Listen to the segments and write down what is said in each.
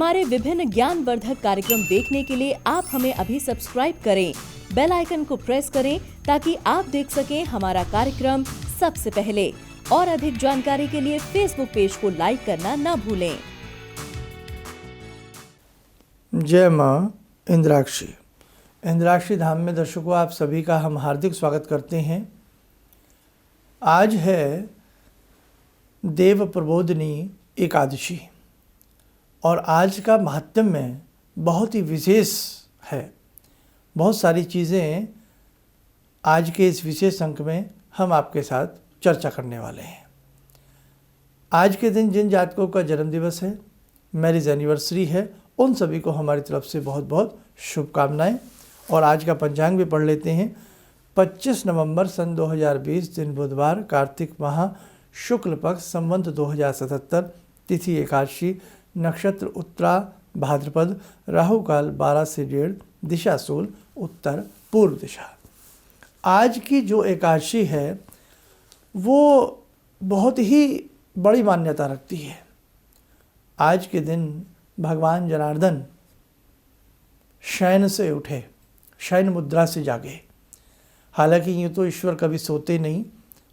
हमारे विभिन्न ज्ञानवर्धक कार्यक्रम देखने के लिए आप हमें अभी सब्सक्राइब करें, बेल आइकन को प्रेस करें ताकि आप देख सकें हमारा कार्यक्रम सबसे पहले। और अधिक जानकारी के लिए फेसबुक पेज को लाइक करना न भूलें। जय माँ इंद्राक्षी। इंद्राक्षी धाम में दर्शकों आप सभी का हम हार्दिक स्वागत करते हैं। आज है देव प्रबोधिनी एकादशी और आज का महात्म्य बहुत ही विशेष है। बहुत सारी चीज़ें आज के इस विशेष अंक में हम आपके साथ चर्चा करने वाले हैं। आज के दिन जिन जातकों का जन्मदिवस है, मैरिज एनिवर्सरी है, उन सभी को हमारी तरफ से बहुत बहुत शुभकामनाएं। और आज का पंचांग भी पढ़ लेते हैं। 25 नवंबर सन 2020 दिन बुधवार, कार्तिक माह, शुक्ल पक्ष, संवत 2077, तिथि एकादशी, नक्षत्र उत्तरा भाद्रपद, राहु काल 12 से 1:30, दिशा सूल उत्तर पूर्व दिशा। आज की जो एकादशी है वो बहुत ही बड़ी मान्यता रखती है। आज के दिन भगवान जनार्दन शयन से उठे, शयन मुद्रा से जागे। हालांकि यूँ तो ईश्वर कभी सोते नहीं,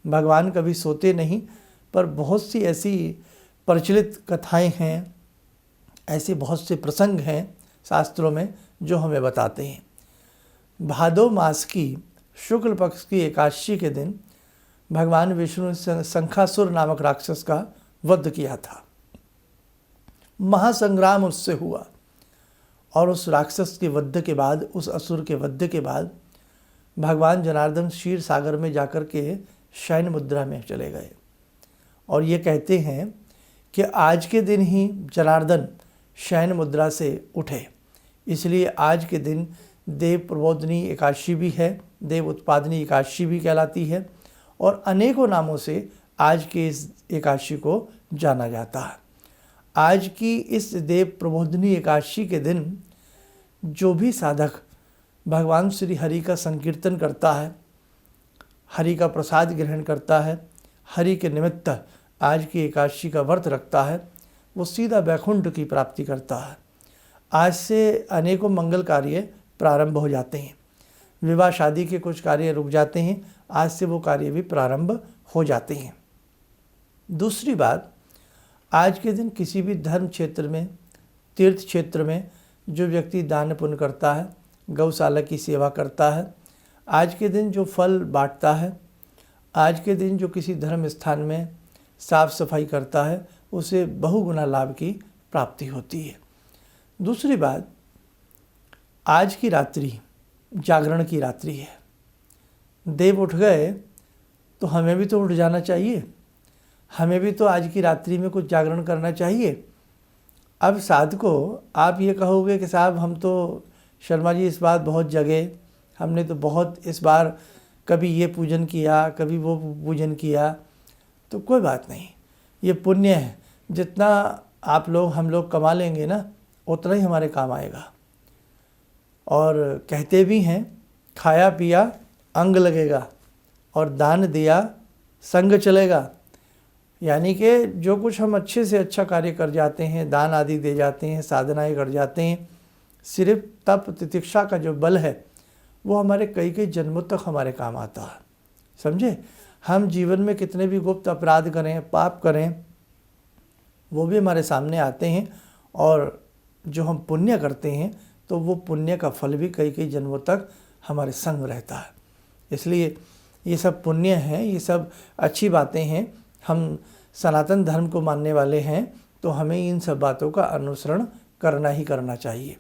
भगवान कभी सोते नहीं, पर बहुत सी ऐसी प्रचलित कथाएं हैं, ऐसे बहुत से प्रसंग हैं शास्त्रों में जो हमें बताते हैं। भादो मास की शुक्ल पक्ष की एकादशी के दिन भगवान विष्णु ने शंखासुर नामक राक्षस का वध किया था। महासंग्राम उससे हुआ और उस राक्षस के वध के बाद, उस असुर के वध के बाद भगवान जनार्दन क्षीर सागर में जाकर के शयन मुद्रा में चले गए। और ये कहते हैं कि आज के दिन ही जनार्दन शयन मुद्रा से उठे, इसलिए आज के दिन देव प्रबोधिनी एकादशी भी है, देव उत्पादनी एकादशी भी कहलाती है और अनेकों नामों से आज के इस एकादशी को जाना जाता है। आज की इस देव प्रबोधिनी एकादशी के दिन जो भी साधक भगवान श्री हरि का संकीर्तन करता है, हरि का प्रसाद ग्रहण करता है, हरि के निमित्त आज की एकादशी का व्रत रखता है, वो सीधा वैकुंठ की प्राप्ति करता है। आज से अनेकों मंगल कार्य प्रारंभ हो जाते हैं। विवाह शादी के कुछ कार्य रुक जाते हैं, आज से वो कार्य भी प्रारंभ हो जाते हैं। दूसरी बात, आज के दिन किसी भी धर्म क्षेत्र में, तीर्थ क्षेत्र में जो व्यक्ति दान पुण्य करता है, गौशाला की सेवा करता है, आज के दिन जो फल बांटता है, आज के दिन जो किसी धर्म स्थान में साफ सफाई करता है, उसे बहुगुना लाभ की प्राप्ति होती है। दूसरी बात, आज की रात्रि जागरण की रात्रि है। देव उठ गए तो हमें भी तो उठ जाना चाहिए, हमें भी तो आज की रात्रि में कुछ जागरण करना चाहिए। अब साधकों आप ये कहोगे कि साहब हम तो शर्मा जी इस बार बहुत जगे, हमने तो बहुत इस बार कभी ये पूजन किया, कभी वो पूजन किया। तो कोई बात नहीं, ये पुण्य है। जितना आप लोग हम लोग कमा लेंगे ना, उतना ही हमारे काम आएगा। और कहते भी हैं, खाया पिया अंग लगेगा और दान दिया संग चलेगा। यानी कि जो कुछ हम अच्छे से अच्छा कार्य कर जाते हैं, दान आदि दे जाते हैं, साधनाएं कर जाते हैं, सिर्फ तप तितिक्षा का जो बल है वो हमारे कई कई जन्मों तक हमारे काम आता है। समझे? हम जीवन में कितने भी गुप्त अपराध करें, पाप करें, वो भी हमारे सामने आते हैं। और जो हम पुण्य करते हैं तो वो पुण्य का फल भी कई कई जन्मों तक हमारे संग रहता है। इसलिए ये सब पुण्य हैं, ये सब अच्छी बातें हैं। हम सनातन धर्म को मानने वाले हैं तो हमें इन सब बातों का अनुसरण करना ही करना चाहिए।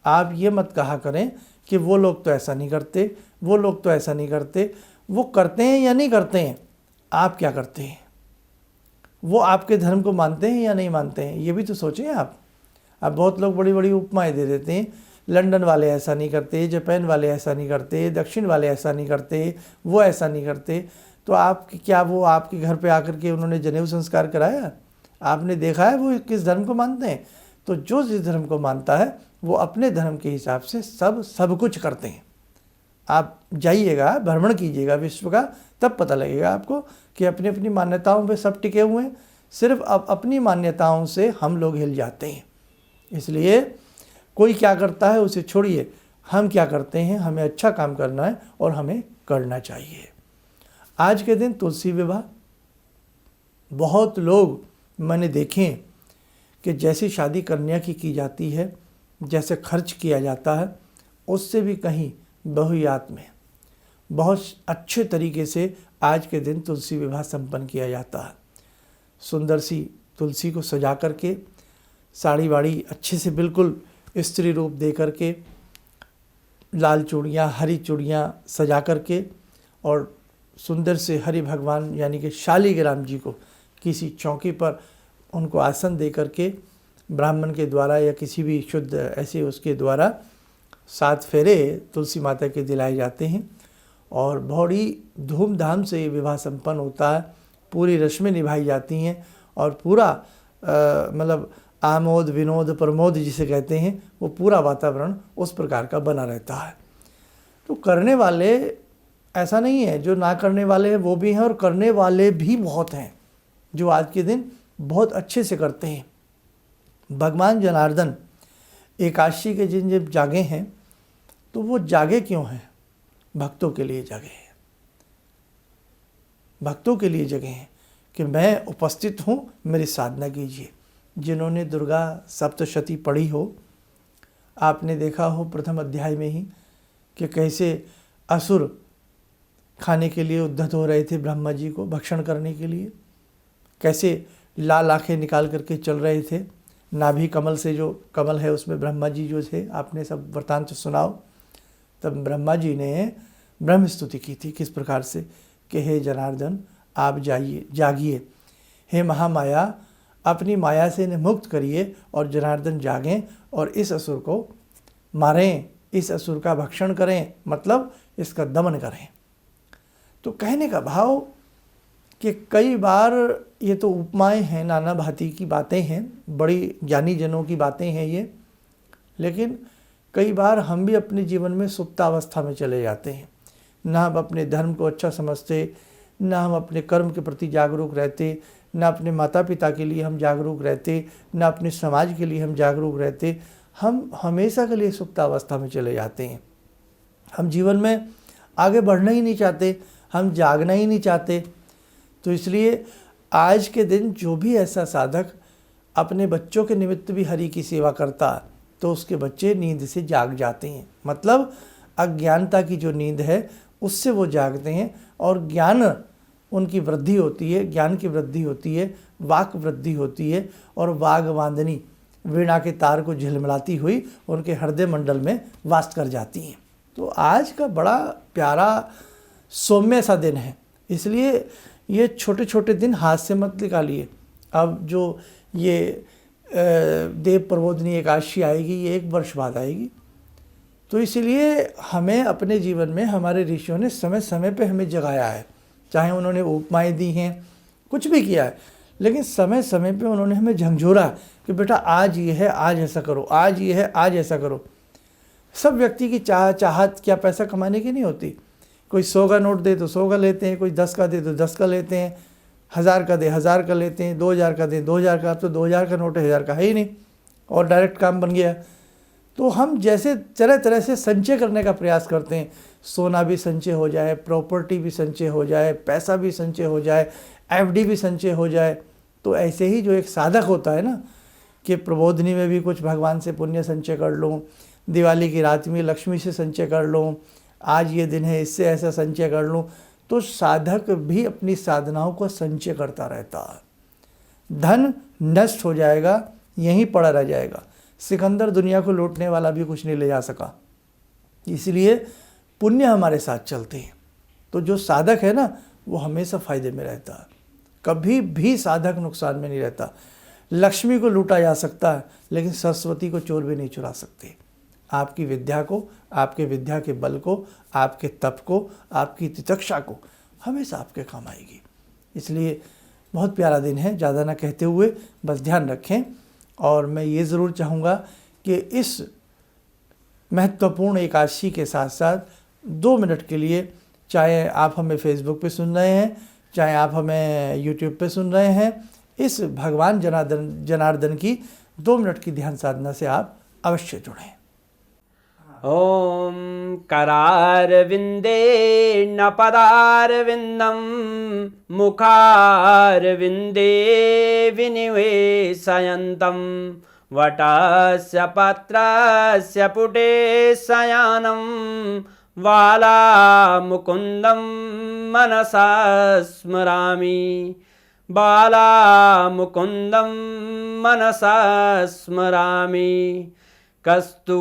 आप ये मत कहा करें कि वो लोग तो ऐसा नहीं करते, वो लोग तो ऐसा नहीं करते। वो करते हैं या नहीं करते हैं, आप क्या करते हैं? वो आपके धर्म को मानते हैं या नहीं मानते हैं, ये भी तो सोचें आप। अब बहुत लोग बड़ी बड़ी उपमाएं दे देते हैं, लंदन वाले ऐसा नहीं करते, जापान वाले ऐसा नहीं करते, दक्षिण वाले ऐसा नहीं करते, वो ऐसा नहीं करते। तो आप क्या वो आपके घर पे आकर के उन्होंने जनेऊ संस्कार कराया? आपने देखा है वो किस धर्म को मानते हैं? तो जो जिस धर्म को मानता है वो अपने धर्म के हिसाब से सब कुछ करते हैं। आप जाइएगा, भ्रमण कीजिएगा विश्व का, तब पता लगेगा आपको कि अपनी अपनी मान्यताओं पे सब टिके हुए हैं। सिर्फ अब अपनी मान्यताओं से हम लोग हिल जाते हैं। इसलिए कोई क्या करता है उसे छोड़िए, हम क्या करते हैं, हमें अच्छा काम करना है और हमें करना चाहिए। आज के दिन तुलसी विवाह, बहुत लोग मैंने देखे कि जैसी शादी कन्या की जाती है, जैसे खर्च किया जाता है, उससे भी कहीं बहुयात में बहुत अच्छे तरीके से आज के दिन तुलसी विवाह संपन्न किया जाता है। सुंदर सी तुलसी को सजा करके, साड़ी वाड़ी अच्छे से बिल्कुल स्त्री रूप दे करके, लाल चूड़ियाँ, हरी चूड़ियाँ सजा करके, और सुंदर से हरि भगवान यानी कि शालिग्राम जी को किसी चौकी पर उनको आसन दे करके ब्राह्मण के द्वारा या किसी भी शुद्ध ऐसे उसके द्वारा 7 फेरे तुलसी माता के दिलाए जाते हैं और बड़ी धूमधाम से ये विवाह संपन्न होता है। पूरी रस्में निभाई जाती हैं और पूरा मतलब आमोद विनोद प्रमोद जिसे कहते हैं, वो पूरा वातावरण उस प्रकार का बना रहता है। तो करने वाले ऐसा नहीं है, जो ना करने वाले हैं वो भी हैं और करने वाले भी बहुत हैं जो आज के दिन बहुत अच्छे से करते हैं। भगवान जनार्दन एकादशी के दिन जब जागे हैं तो वो जागे क्यों हैं? भक्तों के लिए जागे हैं, भक्तों के लिए जगे हैं कि मैं उपस्थित हूँ, मेरी साधना कीजिए। जिन्होंने दुर्गा सप्तशती पढ़ी हो, आपने देखा हो प्रथम अध्याय में ही कि कैसे असुर खाने के लिए उद्धत हो रहे थे ब्रह्मा जी को भक्षण करने के लिए, कैसे लाल आँखें निकाल करके चल रहे थे। नाभि कमल से, जो कमल है उसमें ब्रह्मा जी जो थे, आपने सब वृतांत सुनाओ। तब ब्रह्मा जी ने ब्रह्म स्तुति की थी किस प्रकार से कि हे जनार्दन आप जाइए, जागिए, हे महामाया अपनी माया से इन्हें मुक्त करिए और जनार्दन जागें और इस असुर को मारें, इस असुर का भक्षण करें, मतलब इसका दमन करें। तो कहने का भाव कि कई बार ये तो उपमाएं हैं, नाना भांति की बातें हैं, बड़ी ज्ञानी जनों की बातें हैं ये, लेकिन कई बार हम भी अपने जीवन में सुप्तावस्था में चले जाते हैं। ना हम अपने धर्म को अच्छा समझते, ना हम अपने कर्म के प्रति जागरूक रहते, ना अपने माता पिता के लिए हम जागरूक रहते, ना अपने समाज के लिए हम जागरूक रहते। हम हमेशा के लिए सुप्तावस्था में चले जाते हैं। हम जीवन में आगे बढ़ना ही नहीं चाहते, हम जागना ही नहीं चाहते। तो इसलिए आज के दिन जो भी ऐसा साधक अपने बच्चों के निमित्त भी हरि की सेवा करता है तो उसके बच्चे नींद से जाग जाते हैं, मतलब अज्ञानता की जो नींद है उससे वो जागते हैं और ज्ञान उनकी वृद्धि होती है, ज्ञान की वृद्धि होती है, वाक वृद्धि होती है और वागवांदनी वीणा के तार को झिलमिलाती हुई उनके हृदय मंडल में वास कर जाती हैं। तो आज का बड़ा प्यारा सौम्य सा दिन है, इसलिए ये छोटे छोटे दिन हाथ से मत निकालिए। अब जो ये देव प्रबोधिनी एकादशी आएगी, ये 1 वर्ष बाद आएगी, तो इसलिए हमें अपने जीवन में हमारे ऋषियों ने समय समय पे हमें जगाया है। चाहे उन्होंने उपमाएँ दी हैं, कुछ भी किया है, लेकिन समय समय पे उन्होंने हमें झंझोरा कि बेटा आज ये है, आज ऐसा करो, आज ये है, आज ऐसा करो। सब व्यक्ति की चाहत क्या पैसा कमाने की नहीं होती। कोई 100 का नोट दे तो 100 का लेते हैं, कोई 10 का दे तो 10 का लेते हैं, 1000 का दे 1000 का लेते हैं, 2000 का दे 2000 का। अब तो 2000 का नोट 1000 का है ही नहीं और डायरेक्ट काम बन गया। तो हम जैसे तरह तरह से संचय करने का प्रयास करते हैं, सोना भी संचय हो जाए, प्रॉपर्टी भी संचय हो जाए, पैसा भी संचय हो जाए, एफडी भी संचय हो जाए। तो ऐसे ही जो एक साधक होता है ना कि प्रबोधिनी में भी कुछ भगवान से पुण्य संचय कर लूँ, दिवाली की रात में लक्ष्मी से संचय कर लूँ, आज ये दिन है इससे ऐसा संचय कर लूँ, तो साधक भी अपनी साधनाओं को संचय करता रहता है। धन नष्ट हो जाएगा, यहीं पड़ा रह जाएगा। सिकंदर दुनिया को लूटने वाला भी कुछ नहीं ले जा सका, इसलिए पुण्य हमारे साथ चलते हैं। तो जो साधक है ना वो हमेशा फायदे में रहता है, कभी भी साधक नुकसान में नहीं रहता। लक्ष्मी को लूटा जा सकता है लेकिन सरस्वती को चोर भी नहीं चुरा सकते। आपकी विद्या को, आपके विद्या के बल को, आपके तप को, आपकी तितिक्षा को हमेशा आपके काम आएगी। इसलिए बहुत प्यारा दिन है, ज़्यादा ना कहते हुए बस ध्यान रखें। और मैं ये ज़रूर चाहूँगा कि इस महत्वपूर्ण एकादशी के साथ साथ 2 मिनट के लिए, चाहे आप हमें फेसबुक पे सुन रहे हैं, चाहे आप हमें यूट्यूब पे सुन रहे हैं, इस भगवान जनार्दन की 2 मिनट की ध्यान साधना से आप अवश्य जुड़ें। ॐ करारविन्दे न पदारविन्दं मुखारविन्दे विनिवेशयन्तं वटस्य पत्रस्य पुटे शयनं बालामुकुन्दं मनसा स्मरामि बालामुकुन्दं मनसा स्मरामि कस्तूरीतिलकं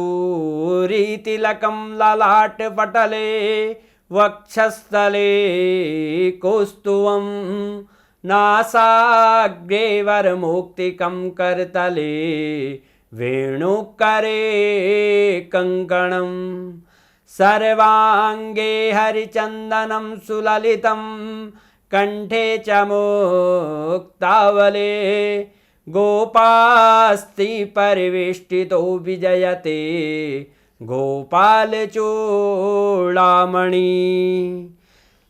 ललाटपटले वक्षस्थले कौस्तुभं नासाग्रे वरमौक्तिकं करतले वेणुकरे कङ्कणं सर्वाङ्गे हरिचन्दनं सुललितं कण्ठे च मुक्तावले गोपास्ति परिवेष्टितो विजयते गोपालचूडामणि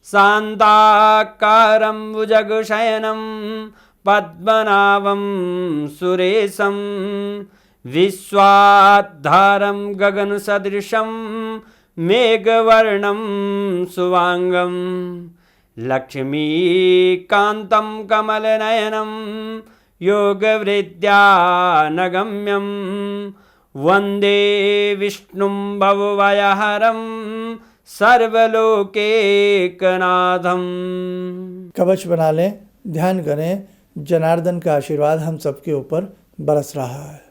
शान्ताकारं भुजगशयनं पद्मनाभं सुरेशं विश्वाधारं गगनसदृशं मेघवर्णं शुभांगं लक्ष्मीकान्तं कमलनयनं योगवृद्ध्यानगम्यं वन्दे विष्णुं भवभयहरं सर्वलोकैकनाथं। कवच बना लें, ध्यान करें, जनार्दन का आशीर्वाद हम सबके ऊपर बरस रहा है।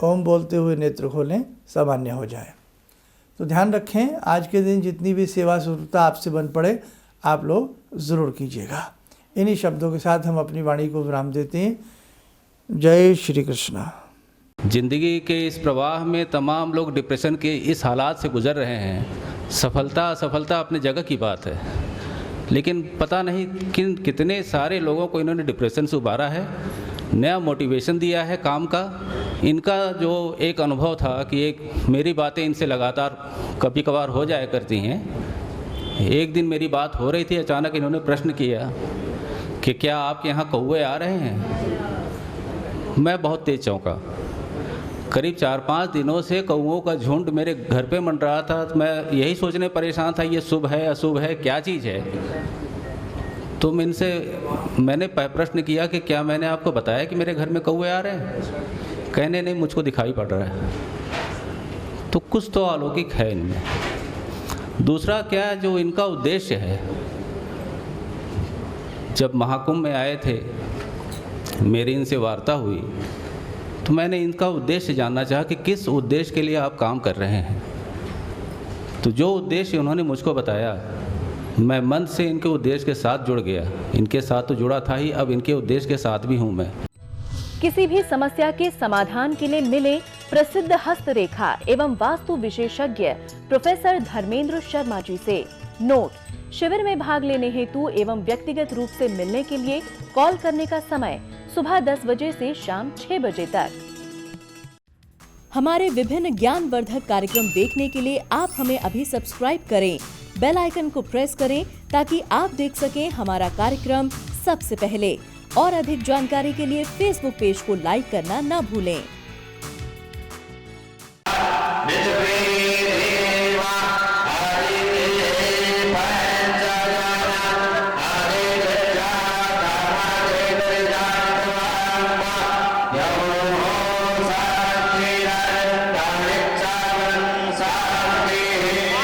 ओम बोलते हुए नेत्र खोलें, सामान्य हो जाए। तो ध्यान रखें, आज के दिन जितनी भी सेवा शुद्धता आपसे बन पड़े आप लोग ज़रूर कीजिएगा। इन्हीं शब्दों के साथ हम अपनी वाणी को विराम देते हैं। जय श्री कृष्ण। ज़िंदगी के इस प्रवाह में तमाम लोग डिप्रेशन के इस हालात से गुज़र रहे हैं। सफलता असफलता अपनी जगह की बात है, लेकिन पता नहीं कितने सारे लोगों को इन्होंने डिप्रेशन से उबारा है, नया मोटिवेशन दिया है काम का। इनका जो एक अनुभव था कि एक मेरी बातें इनसे लगातार कभी कभार हो जाया करती हैं। एक दिन मेरी बात हो रही थी, अचानक इन्होंने प्रश्न किया कि क्या आपके यहाँ कौवे आ रहे हैं। मैं बहुत तेज चौंका। करीब 4-5 दिनों से कौवों का झुंड मेरे घर पे मंडरा था। तो मैं यही सोचने परेशान था, ये शुभ है अशुभ है, क्या चीज़ है। तो मैंने प्रश्न किया कि क्या मैंने आपको बताया कि मेरे घर में कौवे आ रहे हैं। कहने नहीं, मुझको दिखाई पड़ रहा है। तो कुछ तो अलौकिक है इनमें। दूसरा क्या, जो इनका उद्देश्य है, जब महाकुंभ में आए थे, मेरी इनसे वार्ता हुई तो मैंने इनका उद्देश्य जानना चाहा कि किस उद्देश्य के लिए आप काम कर रहे हैं। तो जो उद्देश्य उन्होंने मुझको बताया, मैं मन से इनके उद्देश्य के साथ जुड़ गया। इनके साथ तो जुड़ा था ही, अब इनके उद्देश्य के साथ भी हूँ मैं। किसी भी समस्या के समाधान के लिए मिले प्रसिद्ध हस्तरेखा एवं वास्तु विशेषज्ञ प्रोफेसर धर्मेंद्र शर्मा जी से। नोट: शिविर में भाग लेने हेतु एवं व्यक्तिगत रूप से मिलने के लिए कॉल करने का समय सुबह 10 बजे से शाम 6 बजे तक। हमारे विभिन्न ज्ञानवर्धक कार्यक्रम देखने के लिए आप हमें अभी सब्सक्राइब करें, बेल आइकन को प्रेस करें ताकि आप देख सकें हमारा कार्यक्रम सबसे पहले। और अधिक जानकारी के लिए फेसबुक पेज को लाइक करना न भूलें।